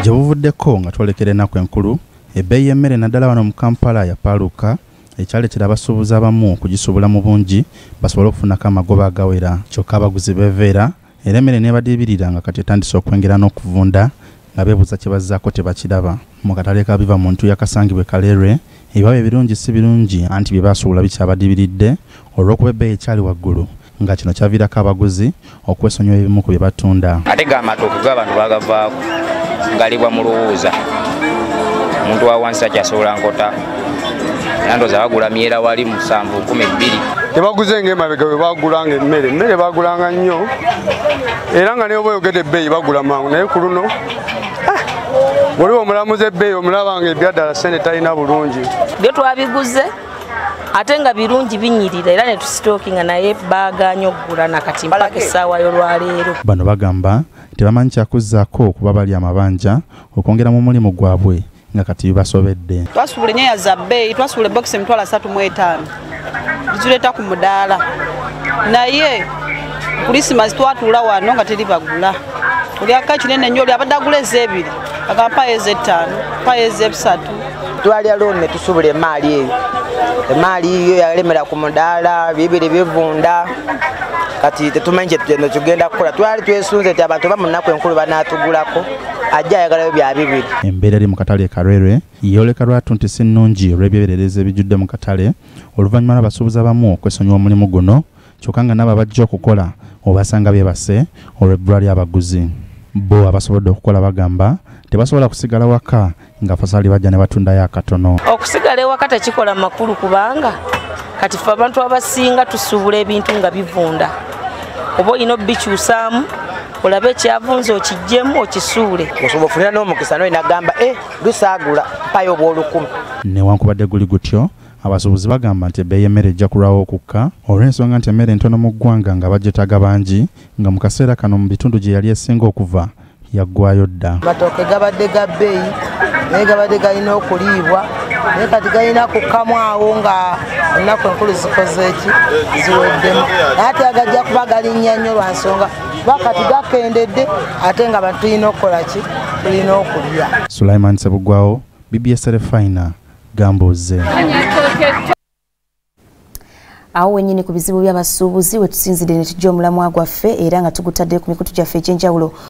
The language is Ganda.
Jabuvuddeko nga twolekera ennaku enkulu ebbeeyi y'emmere naddala wano mu Kampala yapaaluka ekyaleetera abasuubuzi abamu okugisobola mu bungi basobole okufunako amagoba agawera. Kyokka abaguzi beeveera era emmere n'ebadibirira nga kati etandise okwengera n'okuvunda nga beebuuza kye bazzaako tebakiraba. Mu katale ka biva muntu yakasangibwe Kaleerwe ebibaba ebirungi si birungi anti bye baasuubula bikyabadibiridde olw'okuba ebbeeyi ekyali waggulu nga kino kyaviirako abaguzi okwesonyiwa ebimu ku bye batunda. Ate g'amatooke g'abantu bagavaako galibwa mu luwuuza omuntu wa wansi akyasobola nkota nandoza bagula myera wali 7,12 tebaguze ng'emabega bwe bagulanga emmere bagulanga nnyo era nga neoba oyogedde ebbeeyi bagula mangu naye ku luno buli omulamuzi ebbeeyi omulabanga ebyaddala sente talina bulungi byo twabiguze ate nga birungi binyirira era ne tusitookinga naye baaganya okugula nakati mpaka essaawa y'olwaleero. Bano bagamba tebamanyi kyakuzzaako okuba bali amabanja okwongera mu mulimu gwabwe nga kati bibasobedde. Twasuubula ennyaanya za bbeeyi, twasuubula ebokisi $35 tuzireeta ku mudaala naye kulisimasi twatuula wano nga teri bagula oli aka kinene nnyo oli abadde agula ez'ebiri agamba ez'ettaano ez'ebisatu. Twalya looni ne tusuubula emaali eyo emaali yalemera ku mudaala bibiri bivunda kati tetumanyi kye tugenda kukola. Twali twesunze nti abantu bamu nnaku enkulu banaatugulako ajja ayagalayo bya bibiri. Embeera eri mu katale Kaleerwe yeoleka lwatu nti si nnungi olw'ebyeberereza ebijjudde mu katale oluvannyuma lw'abasuubuzi abamu okwesonyiwa omulimu guno kyokka nga nabo abajja okukola obasanga beebase olw'ebbula ly'abaguzi. Bo abasobodde okukola bagamba tebasobola kusigala waka nga fasali bajja ne batundayo akatono. Okusigala ewaka tekikola makulu kubanga kati ffe abantu abasinga tusuubula ebintu nga bivunda oba olina obikyusaamu olabe ekyavunze okijjemu okisuule. Osobola ofunira n'omukisa n'oyo n'agamba lusaagula mpayo obw'olukumi. Newankubadde guli gutyo abasuubuzi bagamba nti ebbeeyi y'emmere ejja kulwawo okukka olw'ensonga nti emmere entono mu ggwanga nga bagyetaaga bangi nga mu kaseera kano mu bitundu gye yali esinga okuva yaggwayo dda. Amatooke gabadde ga bbeeyi naye gabadde galina okuliibwa naye kati galina kukamwawo nga ennaku enkulu zikoze eki ziweddemu naye ate agajja kuba galinnya nnyo lwa nsonga kuba kati gakendedde ate nga abantu tulina okukola ki tulina okulya. Sulaiman Sebugwawo, BBSKATI, Gambuuze. Awo wennyini ku bizibu by'abasuubuzi we tusinzidde ne tujja omulamwa gwaffe era nga tugutadde ku mikutu gyaffe egy'enjawulo